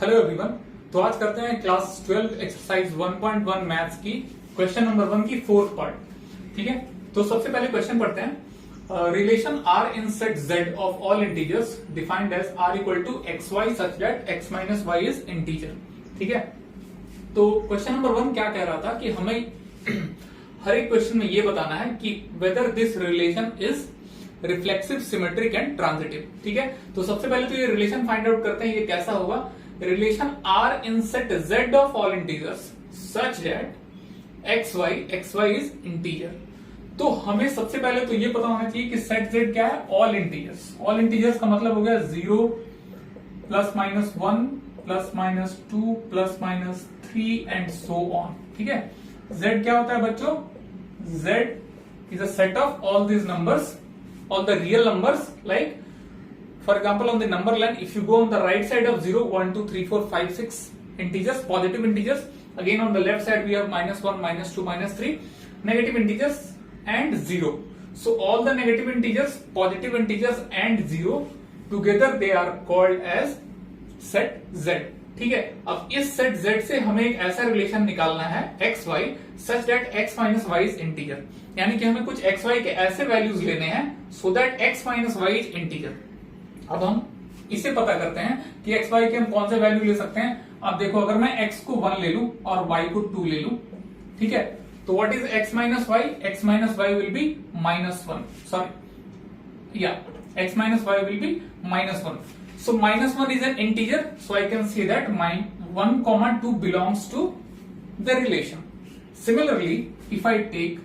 Hello everyone. तो आज करते हैं क्लास 12 एक्सरसाइज 1.1 मैथ्स की क्वेश्चन नंबर 1 की फोर्थ पार्ट। ठीक है, तो सबसे पहले क्वेश्चन पढ़ते हैं। Relation R in set Z of all integers defined as R equal to x Y such that x minus y is integer. ठीक है, तो क्वेश्चन नंबर 1 क्या कह रहा था कि हमें हर एक क्वेश्चन में ये बताना है कि whether this relation is reflexive, symmetric and transitive. ठीक है, तो सबसे पहले तो ये रिलेशन फाइंड आउट करते हैं, ये कैसा होगा। Relation R in set Z of all integers such that x y is integer. तो हमें सबसे पहले तो ये पता होना चाहिए कि सेट जेड क्या है, ऑल इंटीजर्स। ऑल इंटीजर्स का मतलब हो गया 0 plus minus 1 plus minus 2 plus minus 3 and so on. ठीक है, z क्या होता है बच्चों, z is a set of all these numbers, all the real numbers, like for example on the number line if you go on the right side of 0 1 2 3 4 5 6 integers, positive integers, again on the left side we have minus 1 minus 2 minus 3 negative integers and 0. So all the negative integers, positive integers and 0 together they are called as set z. ठीक है, अब इस set z से हमें एक ऐसा relation निकालना है x y such that x minus y is integer, यानी कि हमें कुछ x y के ऐसे वैल्यूज लेने हैं so that x minus y is integer. अब हम इसे पता करते हैं कि x y के हम कौन से वैल्यू ले सकते हैं। अब देखो, अगर मैं x को 1 ले लूं और y को 2 ले लूं, ठीक है, तो what is x minus y, x minus y will be minus 1, sorry या x minus y will be minus 1. So minus 1 is an integer, so I can say that 1 comma 2 belongs to the relation. Similarly, if I take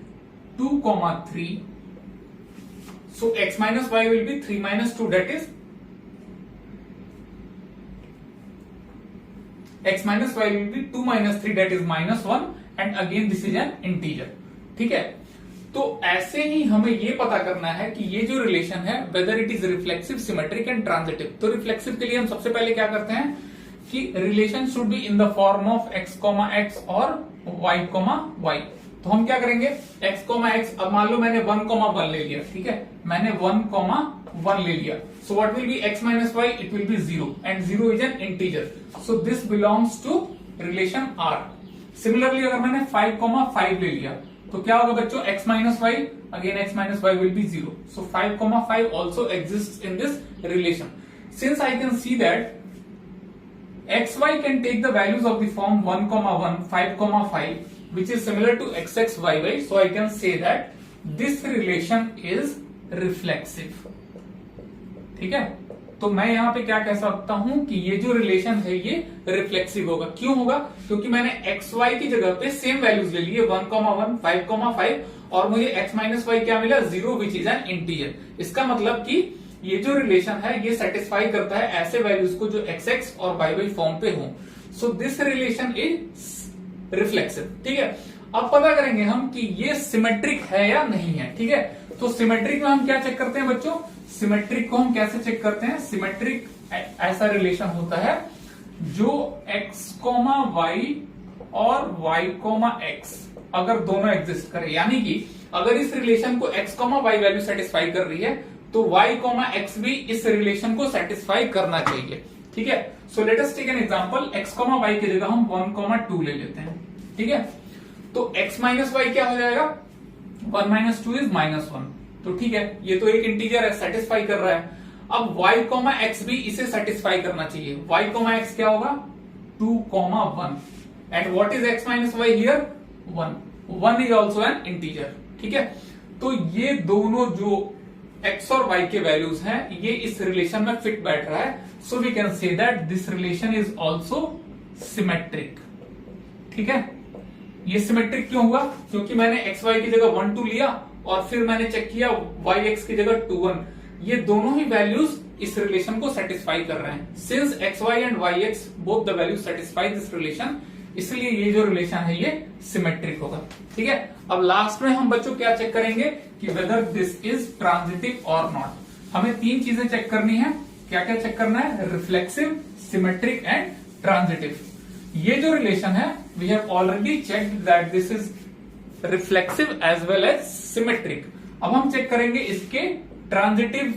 2 comma 3, so x minus y will be 3 minus 2, that is x minus y will be 2 minus 3, that is minus 1, and again this is an integer. ठीक है, तो ऐसे ही हमें ये पता करना है कि ये जो रिलेशन है whether it is reflexive, symmetric and transitive. तो रिफ्लेक्सिव के लिए हम सबसे पहले क्या करते हैं कि relation should be in the form of x, x और y, y। तो हम क्या करेंगे, x, x, अब मान लो मैंने 1, 1 ले लिया, ठीक है, मैंने 1, 1 ले लिया, so what will be x minus y, it will be 0 and 0 is an integer, so this belongs to relation R। Similarly अगर मैंने 5, 5 ले लिया तो क्या होगा बच्चों, x minus y, again x minus y will be 0, so 5, 5 also exist in this relation. Since I can see that x y can take the values of the form 1, 1, 5, 5, which is similar to x, y, y, so I can say that this relation is reflexive. ठीक है, तो मैं यहां पे क्या कह सकता हूं कि ये जो रिलेशन है ये रिफ्लेक्सिव होगा। क्यों होगा, क्योंकि मैंने एक्स वाई की जगह पे सेम वैल्यूज ले लिए 1, 1, 5, 5 और मुझे एक्स माइनस वाई क्या मिला, 0 विच इज एन इंटीजर। इसका मतलब कि ये जो रिलेशन है ये सेटिस्फाई करता है ऐसे वैल्यूज को जो एक्स एक्स और वाई वाई फॉर्म पे हो। So this relation is reflexive. ठीक है, अब पता करेंगे हम कि ये सिमेट्रिक है या नहीं है। ठीक है, तो सिमेट्रिक में हम क्या चेक करते हैं बच्चों, सिमेट्रिक को हम कैसे चेक करते हैं। सिमेट्रिक ऐसा रिलेशन होता है जो x, y और y, x अगर दोनों एग्जिस्ट करे, यानी कि अगर इस रिलेशन को x, y वैल्यू सेटिस्फाई कर रही है तो y, x भी इस रिलेशन को सेटिस्फाई करना चाहिए। ठीक है, so let us take an example, x, y की जगह हम 1, 2 ले लेते हैं। ठीक है, तो x माइनस वाई क्या हो जाएगा, 1 माइनस 2 इज माइनस 1। तो ठीक है, ये तो एक इंटीजर है, सेटिस्फाई कर रहा है। अब y, x भी इसे सेटिस्फाई करना चाहिए। y, x क्या होगा, 2, 1 and what is x minus y here, 1 is also an integer. ठीक है, तो ये दोनों जो x और y के वैल्यूज हैं ये इस रिलेशन में फिट बैठ रहा है, so we can say that this relation is also symmetric. ठीक है, ये सिमेट्रिक क्यों हुआ, क्योंकि मैंने एक्स वाई की जगह 1, 2 लिया और फिर मैंने चेक किया वाई एक्स की जगह 2, 1, ये दोनों ही वैल्यूज इस रिलेशन को सेटिस्फाई कर रहे हैं। Since x y and y x both the values satisfy this relation, इसलिए ये जो रिलेशन है ये सिमेट्रिक होगा। ठीक है, अब लास्ट में हम बच्चों क्या चेक करेंगे कि वेदर दिस इज ट्रांजिटिव और नॉट। हमें 3 चीजें चेक करनी है। क्या क्या चेक करना है, रिफ्लेक्सिव, सिमेट्रिक एंड ट्रांजिटिव। ये जो रिलेशन है we have already checked that this is reflexive as well as symmetric. अब हम चेक करेंगे इसके ट्रांजिटिव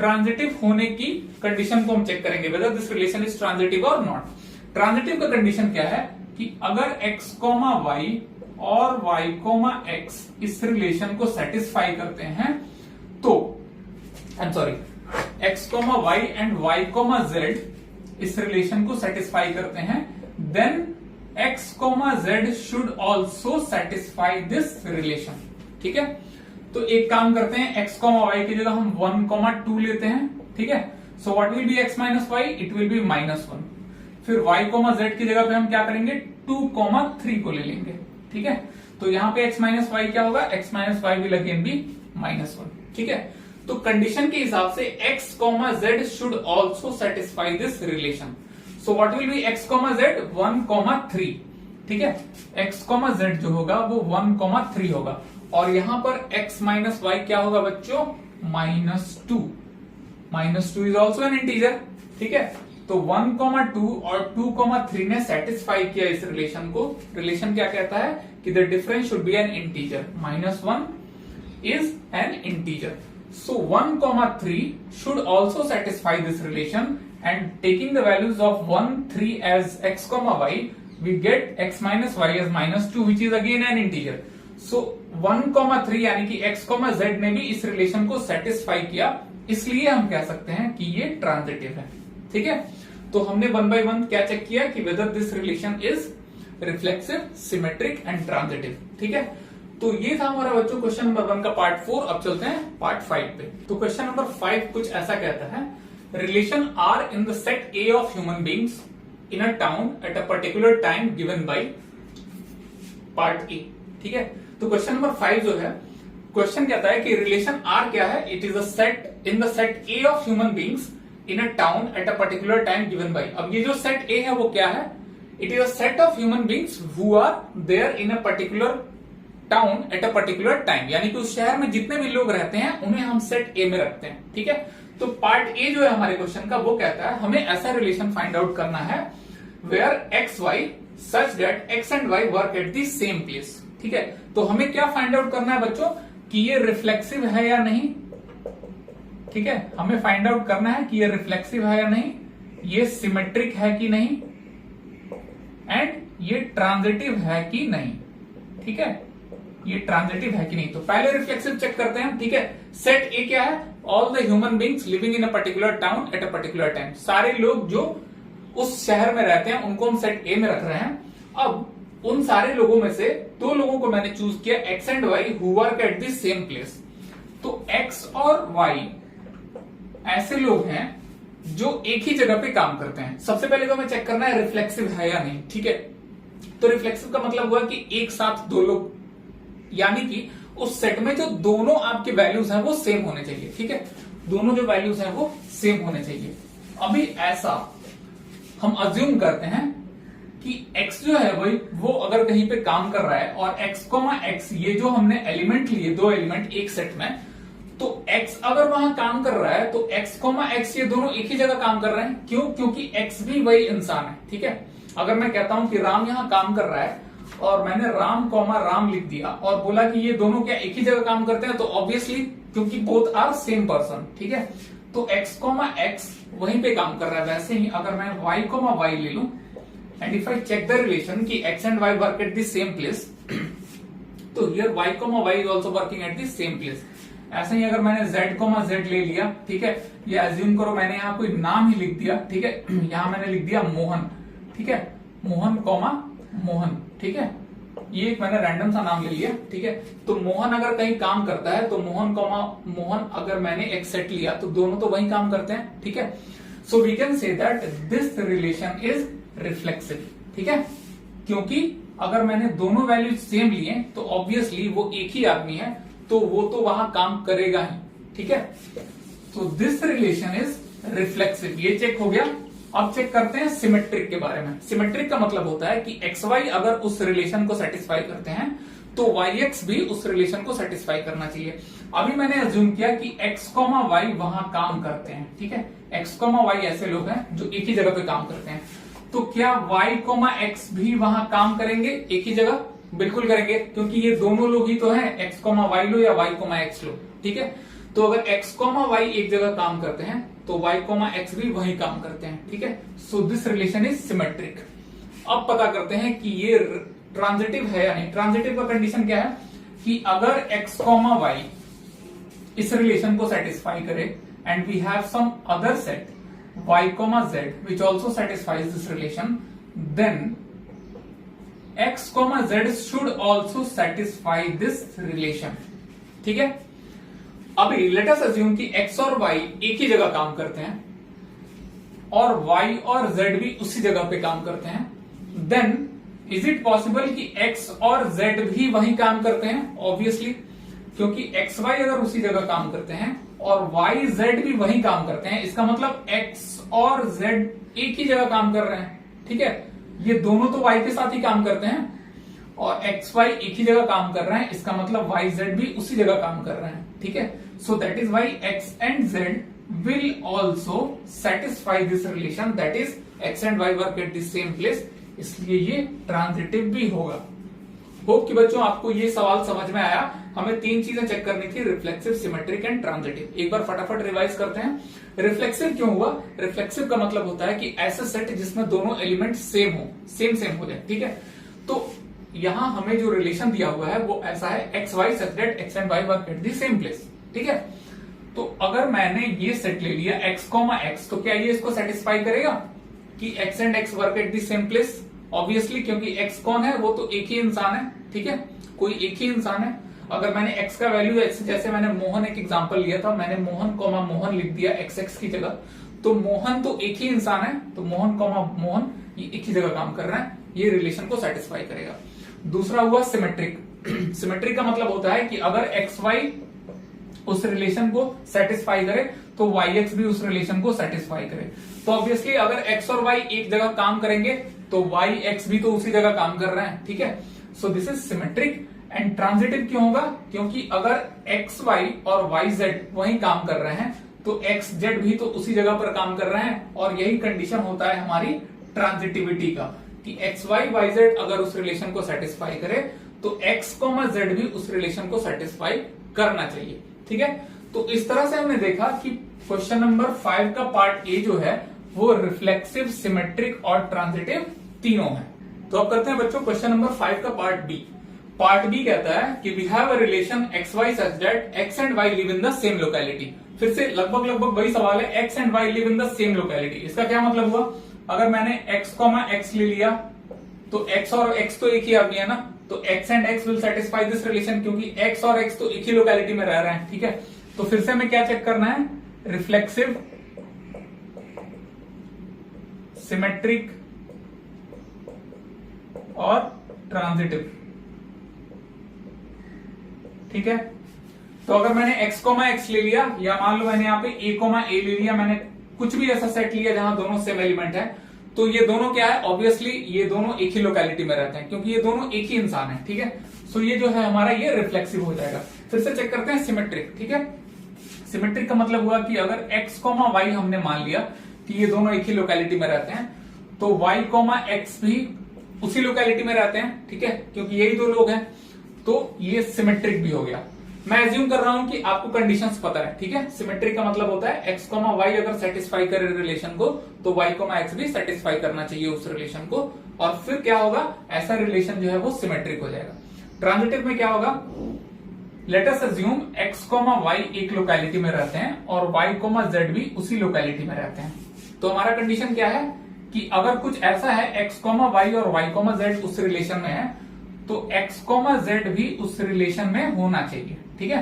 ट्रांजिटिव होने की कंडीशन को हम चेक करेंगे, whether this relation is transitive और नॉट। ट्रांजिटिव का कंडीशन क्या है कि अगर x, y और y, x इस रिलेशन को सेटिस्फाई करते हैं तो x, y and y, z इस रिलेशन को सेटिस्फाई करते हैं, then x, z should also satisfy this relation. ठीक है, तो एक काम करते हैं, x, y की जगह हम 1, 2 लेते हैं। ठीक है, सो what will be x minus y, it will B -1। फिर y, z की जगह पे हम क्या करेंगे, 2, 3 को ले लेंगे। ठीक है, तो यहां पे x माइनस वाई क्या होगा, x minus y will again be -1। ठीक है, तो कंडीशन के हिसाब से x, z should also satisfy this relation. So what will be x, z, 1, 3। ठीक है, x, z जो होगा वो 1, 3 होगा, और यहां पर x माइनस वाई क्या होगा बच्चों, -2। -2 इज ऑल्सो एन इंटीजर। ठीक है, तो 1, 2 और 2, 3 ने सेटिस्फाई किया इस रिलेशन को। रिलेशन क्या कहता है कि the difference should be N integer, -1 is an integer. So 1, 3 should also satisfy this relation, and taking the values of 1, 3 as x, y, we get x minus y as -2, which is again an integer. So 1, 3 यानी कि x, z ने भी इस relation को satisfy किया, इसलिए हम कह सकते हैं कि ये ट्रांजिटिव है। ठीक है, तो हमने 1 by 1 क्या चेक किया कि whether this relation is reflexive, symmetric and transitive. ठीक है, तो ये था हमारा बच्चों क्वेश्चन नंबर 1 का पार्ट 4। अब चलते हैं पार्ट 5 पे। तो क्वेश्चन नंबर 5 कुछ ऐसा कहता है, relation R in the set A of human beings in a town at a particular time given by part A. ठीक है, तो क्वेश्चन नंबर 5 जो है, क्वेश्चन कहता है कि रिलेशन आर क्या है, it is a set in the set A of human beings in a town at a particular time given by. अब ये जो सेट ए है वो क्या है, it is a set of human beings who are there in a particular town at a particular time, यानी कि उस शहर में जितने भी लोग रहते हैं उन्हें हम सेट ए में रखते हैं। ठीक है, तो पार्ट ए जो है हमारे क्वेश्चन का वो कहता है हमें ऐसा रिलेशन फाइंड आउट करना है where x, Y such that x and y work at the same place. ठीक है, तो हमें क्या फाइंड आउट करना है बच्चों कि ये रिफ्लेक्सिव है या नहीं। ठीक है, हमें फाइंड आउट करना है कि ये रिफ्लेक्सिव है या नहीं, ये सिमेट्रिक है कि नहीं, एंड ये ट्रांजिटिव है कि नहीं। ठीक है, ये ट्रांजिटिव है कि नहीं। तो पहले रिफ्लेक्सिव चेक करते हैं। ठीक है, सेट ए क्या है, all the human beings living in a particular town at a particular time. सारे लोग जो उस शहर में रहते हैं उनको हम सेट ए में रख रहे हैं। अब उन सारे लोगों में से 2 लोगों को मैंने चूज किया, x and y, who work at the same place. तो एक्स और वाई ऐसे लोग हैं जो एक ही जगह पे काम करते हैं। सबसे पहले तो हमें चेक करना है रिफ्लेक्सिव है या नहीं। ठीक है, तो रिफ्लेक्सिव का मतलब हुआ कि एक साथ 2 लोग, यानी कि उस सेट में जो दोनों आपके वैल्यूज हैं वो सेम होने चाहिए। ठीक है, दोनों जो वैल्यूज हैं वो सेम होने चाहिए। अभी ऐसा हम अज्यूम करते हैं कि x जो है वही वो अगर कहीं पे काम कर रहा है और x, x ये जो हमने एलिमेंट लिए, 2 एलिमेंट एक सेट में, तो x अगर वहां काम कर रहा है तो x, x ये दोनों एक ही जगह काम कर रहे हैं। क्यों? क्योंकि x भी वही इंसान है। ठीक है, अगर मैं कहता हूं कि राम यहां काम कर रहा है और मैंने राम, राम लिख दिया और बोला कि ये दोनों क्या एक ही जगह काम करते हैं, तो ऑब्वियसली क्योंकि बोथ आर सेम पर्सन। ठीक है, तो x, x वहीं पे काम कर रहा है। वैसे ही अगर मैं y, y ले लूं and if I check the relation कि x and y work at the same place, तो here y, y is also working at the same place. ऐसे ही अगर मैंने z, z ले लिया, ठीक है, ये अज्यूम करो मैंने यहाँ कोई नाम ही लिख दिया। ठीक है, यहां मैंने लिख दिया मोहन। ठीक है, मोहन, मोहन। ठीक है, ये एक मैंने रैंडम सा नाम ले लिया। ठीक है, तो मोहन अगर कहीं काम करता है तो मोहन, मोहन अगर मैंने एक सेट लिया तो दोनों तो वही काम करते हैं। ठीक है, so we can say that this relation is reflexive. ठीक है, क्योंकि अगर मैंने दोनों वैल्यूज सेम लिए तो ऑब्वियसली वो एक ही आदमी है, तो वो तो वहां काम करेगा ही। ठीक है, तो दिस रिलेशन इज रिफ्लेक्सिव। ये चेक हो गया। अब चेक करते हैं सिमेट्रिक के बारे में। सिमेट्रिक का मतलब होता है कि एक्स वाई अगर उस रिलेशन को सेटिस्फाई करते हैं तो वाई एक्स भी उस रिलेशन को सेटिस्फाई करना चाहिए। अभी मैंने अज्यूम किया कि एक्स, वाई वहां काम करते हैं। ठीक है, एक्स, वाई ऐसे लोग हैं जो एक ही जगह पे काम करते हैं, तो क्या वाई, एक्स भी वहां काम करेंगे एक ही जगह? बिल्कुल करेंगे, क्योंकि ये दोनों लोग ही तो हैं, एक्स, वाई लो या वाई, एक्स लो। ठीक है, तो अगर x, y एक जगह काम करते हैं तो y, x भी वही काम करते हैं, ठीक है। So this relation is symmetric. अब पता करते हैं कि ये ट्रांजिटिव है या नहीं। ट्रांजिटिव का कंडीशन क्या है कि अगर x, y इस रिलेशन को सेटिस्फाई करे and we have some other set y, z which also satisfies this relation, then x, z should also satisfy this relation, ठीक है। अभी लेट अस अज्यूम कि x और y एक ही जगह काम करते हैं और y और z भी उसी जगह पे काम करते हैं, देन इज इट पॉसिबल कि x और z भी वही काम करते हैं? ऑब्वियसली, क्योंकि x, y अगर उसी जगह काम करते हैं और y, z भी वही काम करते हैं, इसका मतलब x और z एक ही जगह काम कर रहे हैं, ठीक है। ये दोनों तो y के साथ ही काम करते हैं और x, y एक ही जगह काम कर रहे हैं, इसका मतलब y, z भी उसी जगह काम कर रहे हैं, ठीक है। So that is y x एंड z will also satisfy this relation, that is x and y work at the same place, इसलिए ये ट्रांजिटिव भी होगा। होप कि बच्चों आपको ये सवाल समझ में आया। हमें तीन चीजें चेक करनी थी, रिफ्लेक्सिव, सिमेट्रिक एंड ट्रांजिटिव। एक बार फटाफट रिवाइज करते हैं। रिफ्लेक्सिव क्यों हुआ? रिफ्लेक्सिव का मतलब होता है कि ऐसा सेट जिसमें दोनों एलिमेंट सेम हो जाए, ठीक है। तो यहां हमें जो रिलेशन दिया हुआ है वो ऐसा है, x Y such that x and y work at the same place, ठीक है। तो अगर मैंने ये सेट ले लिया x, x, तो क्या ये इसको सेटिस्फाई करेगा कि x and x work at the same place? Obviously, क्योंकि x कौन है? वो तो एक ही इंसान है, ठीक है, कोई एक ही इंसान है। अगर मैंने x का वैल्यू x, जैसे मैंने मोहन एक एग्जांपल लिया था, मैंने मोहन, मोहन लिख दिया x की जगह, तो मोहन तो एक ही इंसान है, तो मोहन, मोहन ये एक ही जगह काम कर रहा है, ये रिलेशन को सेटिस्फाई करेगा। दूसरा हुआ सिमेट्रिक। सिमेट्रिक का मतलब होता है कि अगर x, y उस रिलेशन को सेटिस्फाई करे तो yx भी उस रिलेशन को सेटिस्फाई करे। तो ऑब्वियसली अगर x और y एक जगह काम करेंगे तो yx भी तो उसी जगह काम कर रहे हैं, ठीक है। सो this is symmetric. And transitive क्यों होगा? क्योंकि अगर x, y और yz वही काम कर रहे हैं तो x, z भी तो उसी जगह पर काम कर रहे हैं, और यही कंडीशन होता है हमारी ट्रांजिटिविटी का कि x, y, yz अगर उस रिलेशन को सेटिस्फाई करे तो x, z भी उस रिलेशन को सेटिस्फाई करना चाहिए, ठीक है। तो इस तरह से हमने देखा कि क्वेश्चन नंबर 5 का पार्ट ए जो है वो रिफ्लेक्सिव, सिमेट्रिक और ट्रांजिटिव तीनों है। तो अब करते हैं बच्चों क्वेश्चन नंबर 5 का पार्ट बी। पार्ट बी कहता है कि we have a relation x Y such that x and y live in the same locality. फिर से लगभग वही सवाल है, x and y live in the same locality. इसका क्या मतलब हुआ? अगर मैंने x, x ले लिया तो x और x तो एक ही आदमी है ना, तो x and x will satisfy this relation, क्योंकि x और x तो एक ही लोकेलिटी में रह रहे हैं, ठीक है। तो फिर से हमें क्या चेक करना है? रिफ्लेक्सिव, सिमेट्रिक और ट्रांजिटिव, ठीक है। तो अगर मैंने x, x ले लिया, या मान लो मैंने यहाँ पे a, ले लिया, मैंने कुछ भी ऐसा सेट लिया जहां दोनों सेम एलिमेंट है, तो ये दोनों क्या है? ऑब्वियसली ये दोनों एक ही लोकेलिटी में रहते हैं, क्योंकि ये दोनों एक ही इंसान है, ठीक है। सो ये जो है हमारा ये रिफ्लेक्सिव हो जाएगा। फिर से चेक करते हैं सिमेट्रिक, ठीक है। सिमेट्रिक का मतलब हुआ कि अगर x, y हमने मान लिया कि ये दोनों एक ही लोकेलिटी में रहते हैं, तो y, x भी उसी लोकेलिटी में रहते हैं, ठीक है, क्योंकि यही दो लोग हैं, तो ये सिमेट्रिक भी हो गया। मैं एज्यूम कर रहा हूं कि आपको कंडीशंस पता है, ठीक है। सिमेट्रिक का मतलब होता है x, y अगर सेटिस्फाई करे रिलेशन को तो y, x भी सेटिस्फाई करना चाहिए उस रिलेशन को, और फिर क्या होगा? ऐसा रिलेशन जो है वो सिमेट्रिक हो जाएगा। ट्रांजिटिव में क्या होगा? Late us assume x, y एक लोकेलिटी में रहते हैं और y, z भी उसी लोकेलिटी में रहते हैं। तो हमारा कंडीशन क्या है कि अगर कुछ ऐसा है x, y और y, z उस रिलेशन में है, तो x, z भी उस रिलेशन में होना चाहिए, ठीक है।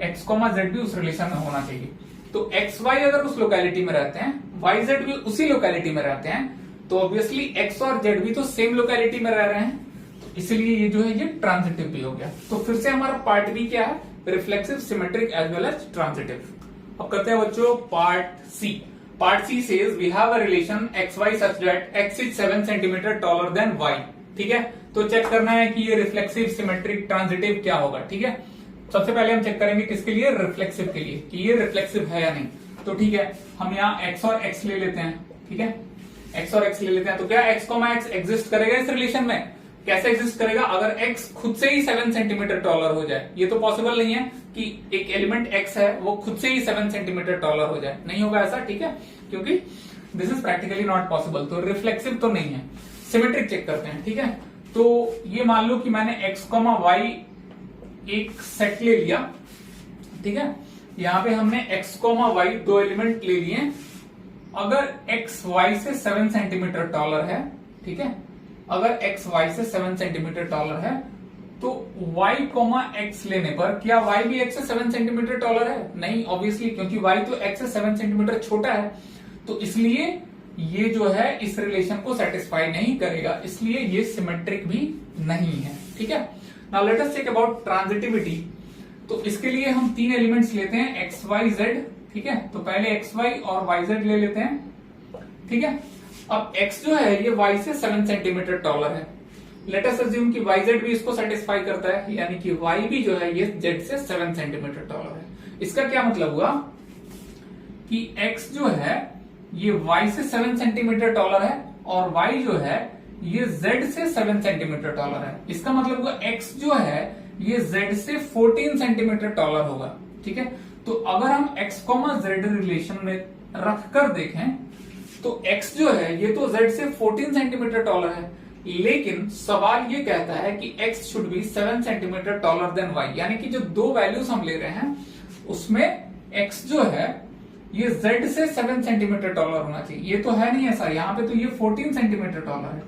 x, z भी उस रिलेशन में होना चाहिए। तो x, y अगर उस लोकेलिटी में रहते हैं, y, z भी उसी लोकेलिटी में रहते हैं, तो ऑब्वियसली x और z भी तो सेम लोकेलिटी में रह रहे हैं, तो इसलिए ये जो है ये ट्रांजिटिव भी हो गया। तो फिर से हमारा पार्ट बी क्या है? Reflexive, symmetric as well as transitive. अब करते हैं बच्चों part C. Part C says we have a relation x Y such that x is 7 centimetre taller than y, ठीक है। तो चेक करना है कि ये रिफ्लेक्सिव, सिमेट्रिक, ट्रांजिटिव क्या होगा, ठीक है। सबसे पहले हम चेक करेंगे किसके लिए? रिफ्लेक्सिव के लिए, कि ये रिफ्लेक्सिव है या नहीं। तो ठीक है, हम यहाँ x और x ले लेते हैं, ठीक है, x और x ले लेते हैं। तो क्या x, x एग्जिस्ट करेगा इस रिलेशन में? कैसे एग्जिस्ट करेगा? अगर x खुद से ही 7 सेंटीमीटर टॉलर हो जाए, ये तो पॉसिबल नहीं है, कि एक एलिमेंट x है वो खुद से ही 7 सेंटीमीटर टॉलर हो जाए, नहीं होगा ऐसा, ठीक है, क्योंकि this is practically not possible. तो रिफ्लेक्सिव तो नहीं है। सिमेट्रिक चेक करते हैं, ठीक है। तो ये मान लो कि मैंने x, y एक सेट ले लिया, ठीक है। यहां पे हमने x, y दो एलिमेंट ले लिए। अगर x y से 7 सेंटीमीटर टॉलर है, ठीक है, अगर x y से 7 सेंटीमीटर टॉलर है तो y, x लेने पर क्या y भी x से 7 सेंटीमीटर टॉलर है? नहीं, ऑब्वियसली, क्योंकि y तो x से 7 सेंटीमीटर छोटा है, तो इसलिए ये जो है इस रिलेशन को सेटिस्फाई नहीं करेगा, इसलिए ये सिमेट्रिक भी नहीं है, ठीक है। Now let us check about transitivity. तो इसके लिए हम तीन एलिमेंट्स लेते हैं x, y, z, ठीक है। तो पहले x, y और y, z ले लेते हैं, ठीक है। अब x जो है ये y से 7 सेंटीमीटर टॉलर है। लेट अस अज्यूम कि y, z भी इसको सेटिस्फाई करता है, यानी कि y भी जो है ये z से 7 सेंटीमीटर टॉलर है। इसका क्या मतलब हुआ कि x जो है ये y से 7 सेंटीमीटर टॉलर है और y जो है ये z से 7 सेंटीमीटर टॉलर है। इसका मतलब हुआ x जो है ये z से 14 सेंटीमीटर टॉलर होगा, ठीक है। तो अगर हम x, z रिलेशन में रख कर देखें तो x जो है ये तो z से 14 सेंटीमीटर टॉलर है, लेकिन सवाल ये कहता है कि x should be 7 centimetre taller than y, यानी कि जो दो वैल्यूज हम ले रहे हैं उसमें x जो है ये z से 7 सेंटीमीटर टॉलर होना चाहिए। ये तो है नहीं ऐसा, यहाँ पे तो ये 14 सेंटीमीटर टॉलर है।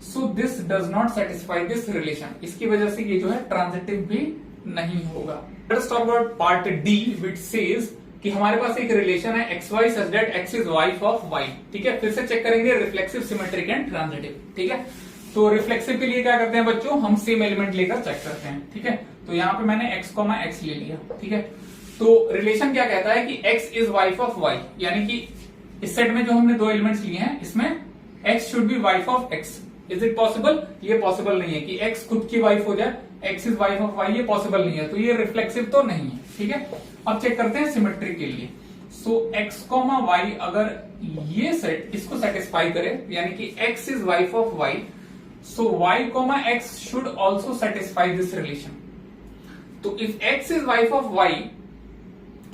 So this does not satisfy this relation, इसकी वजह से ये जो है ट्रांजिटिव भी नहीं होगा। Let's talk about part D which says कि हमारे पास एक रिलेशन है x Y such that X is wife of Y, ठीक है। फिर से चेक करेंगे रिफ्लेक्सिव, सिमेट्रिक एंड ट्रांजिटिव, ठीक है। तो रिफ्लेक्सिव के लिए क्या करते हैं बच्चों, हम सेम एलिमेंट लेकर चेक करते हैं, ठीक है। तो यहाँ पे मैंने x, x ले लिया, ठीक है। तो रिलेशन क्या कहता है कि x is wife of y, यानी कि इस सेट में जो हमने दो एलिमेंट्स लिए हैं इसमें x should be wife of x। Is it possible? ये पॉसिबल नहीं है कि x खुद की वाइफ हो जाए, x is wife of y, ये पॉसिबल नहीं है, तो ये रिफ्लेक्सिव तो नहीं है, ठीक है। अब चेक करते हैं सिमेट्रिक के लिए। सो x, y अगर ये सेट इसको सेटिस्फाई करे, यानी कि x is wife of y, so y, x should also satisfy this relation. तो if x is wife of y,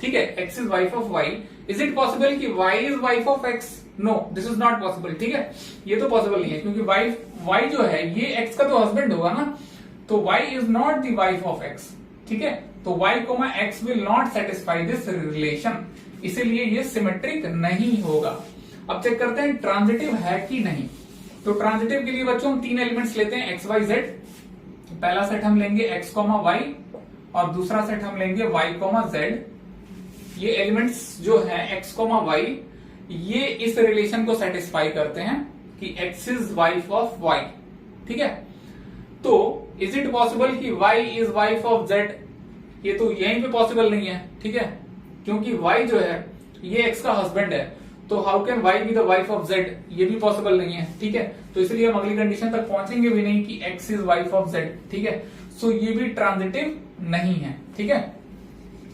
ठीक है, x is wife of y, is it possible कि y is wife of x? No, this is not possible, ठीक है। ये तो possible नहीं है क्योंकि y जो है ये x का तो हस्बैंड होगा ना, तो y is not the wife of x, ठीक है। तो y, x will not satisfy this relation, इसीलिए ये सिमेट्रिक नहीं होगा। अब चेक करते हैं ट्रांजिटिव है कि नहीं। तो ट्रांजिटिव के लिए बच्चों हम तीन एलिमेंट्स लेते हैं x, y, z। पहला सेट हम लेंगे x, y और दूसरा सेट हम लेंगे y, z। ये एलिमेंट्स जो हैं x, y ये इस रिलेशन को सेटिस्फाई करते हैं कि x is wife of y, ठीक है। तो इज इट पॉसिबल कि y is wife of z? ये तो यहीं पे पॉसिबल नहीं है, ठीक है, क्योंकि y जो है ये x का हस्बैंड है, तो how can y be the wife of z? ये भी पॉसिबल नहीं है, ठीक है। तो इसलिए हम अगली कंडीशन तक पहुंचेंगे भी नहीं कि x is wife of z, ठीक है। सो ये भी ट्रांजिटिव नहीं है, ठीक है,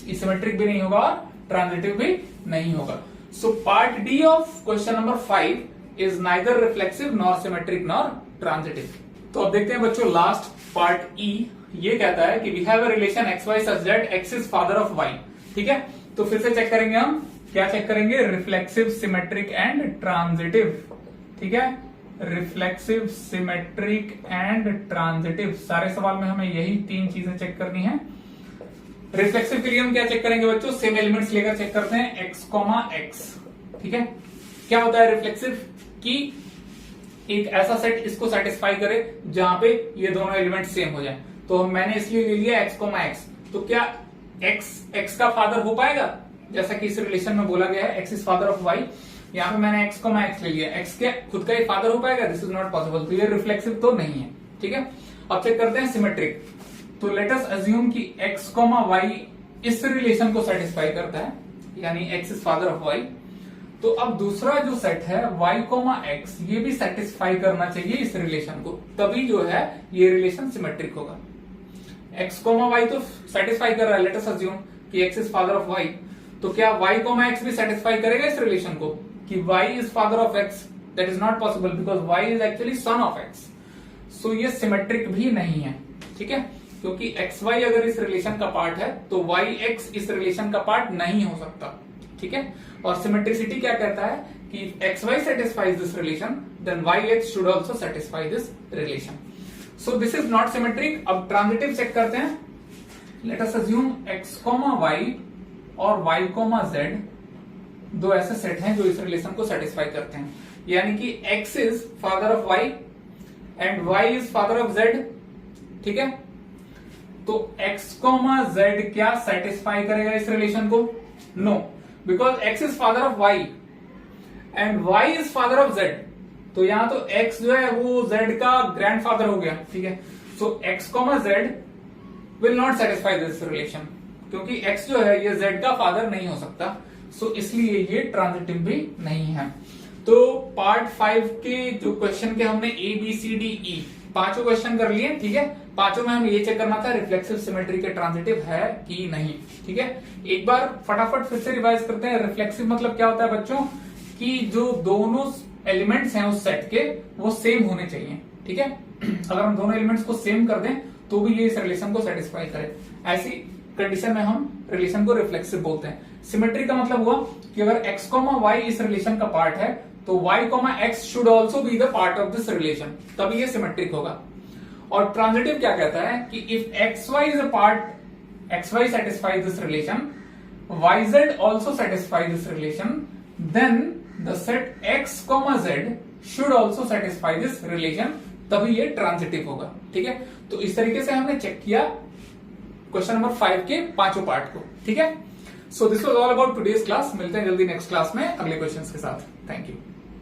सिमेट्रिक भी नहीं होगा और ट्रांजिटिव भी नहीं होगा। So part D of question number 5 is neither reflexive nor symmetric nor transitive. तो अब देखते हैं बच्चों लास्ट पार्ट ई, ये कहता है कि we have a relation x Y such that X is father of Y, ठीक है। तो फिर से चेक करेंगे हम, क्या चेक करेंगे, रिफ्लेक्सिव, सिमेट्रिक एंड ट्रांजिटिव, ठीक है। रिफ्लेक्सिव, सिमेट्रिक एंड ट्रांजिटिव, सारे सवाल में हमें यही तीन चीजें चेक करनी है। रिफ्लेक्सिव के लिए हम क्या चेक करेंगे बच्चों, सेम एलिमेंट्स लेकर चेक करते हैं x, x, ठीक है। क्या होता है रिफ्लेक्सिव की एक ऐसा सेट इसको सेटिस्फाई करे जहां पे ये दोनों एलिमेंट सेम हो जाए। तो मैंने इसलिए ले लिया x, x। तो क्या x का फादर हो पाएगा, जैसा कि इस रिलेशन में बोला गया है x is father of y। यहाँ पे मैंने x, x ले लिया, x के खुद का ही फादर हो पाएगा? दिस इज नॉट पॉसिबल, तो ये रिफ्लेक्सिव तो नहीं है, ठीक है। अब चेक करते हैं सिमेट्रिक। तो लेट अस अज्यूम कि x, y इस रिलेशन को सेटिस्फाई करता है, यानी x is father of y। तो अब दूसरा जो सेट है y, x ये भी सेटिस्फाई करना चाहिए इस रिलेशन को, तभी जो है ये रिलेशन सिमेट्रिक होगा। x, y तो सेटिस्फाई कर रहा है, लेट अस अज्यूम कि x is father of y। तो क्या y, x भी सेटिस्फाई करेगा इस रिलेशन को कि y is father of x? That is not possible because y is actually son of x। सो ये सिमेट्रिक भी नहीं है, ठीक है। क्योंकि एक्स वाई अगर इस रिलेशन का पार्ट है तो वाई एक्स इस रिलेशन का पार्ट नहीं हो सकता, ठीक है। और सिमेट्रिसिटी क्या कहता है कि X Y satisfies this relation then Y X should also satisfy this relation. So this is not symmetric. अब ट्रांजिटिव चेक करते हैं। Let us assume X comma Y और वाई कॉमा जेड दो ऐसे सेट हैं जो इस रिलेशन को सेटिस्फाई करते हैं, यानी कि x is father of y and y is father of z, ठीक है। तो x कॉमा z क्या सेटिस्फाई करेगा इस रिलेशन को? No, because x is father of y and y is father of z। तो यहां तो x जो है वो z का ग्रैंडफादर हो गया, ठीक है। सो x comma z will not satisfy this relation, क्योंकि x जो है ये z का फादर नहीं हो सकता। सो इसलिए ये ट्रांजिटिव भी नहीं है। तो पार्ट 5 के जो क्वेश्चन के हमने A B C D E पांचों क्वेश्चन कर लिए, ठीक है। पांचों में हमें ये चेक करना था रिफ्लेक्सिव सिमेट्री के ट्रांजिटिव है कि नहीं, ठीक है। एक बार फटाफट फिर से रिवाइज करते हैं। रिफ्लेक्सिव मतलब क्या होता है बच्चों, कि जो दोनों एलिमेंट्स हैं उस सेट के वो सेम होने चाहिए, ठीक है। अगर हम दोनों एलिमेंट्स को सेम कर दें तो भी ये इस रिलेशन को सेटिस्फाई करे, ऐसी कंडीशन में हम रिलेशन को रिफ्लेक्सिव बोलते हैं। सिमेट्री का मतलब हुआ कि अगर x, y इस रिलेशन का पार्ट है तो y, x should also be the part of this relation, तभी ये सिमेट्रिक होगा। और ट्रांजिटिव क्या कहता है कि if x, y is a part, x, y satisfy this relation, y, z also satisfy this relation, then the set x, z should also satisfy this relation, तभी ये ट्रांजिटिव होगा, ठीक है। तो इस तरीके से हमने चेक किया क्वेश्चन नंबर 5 के पांचों पार्ट को, ठीक है। So this was all about today's class. मिलते हैं जल्दी नेक्स्ट क्लास में अगले क्वेश्चंस के साथ। Thank you.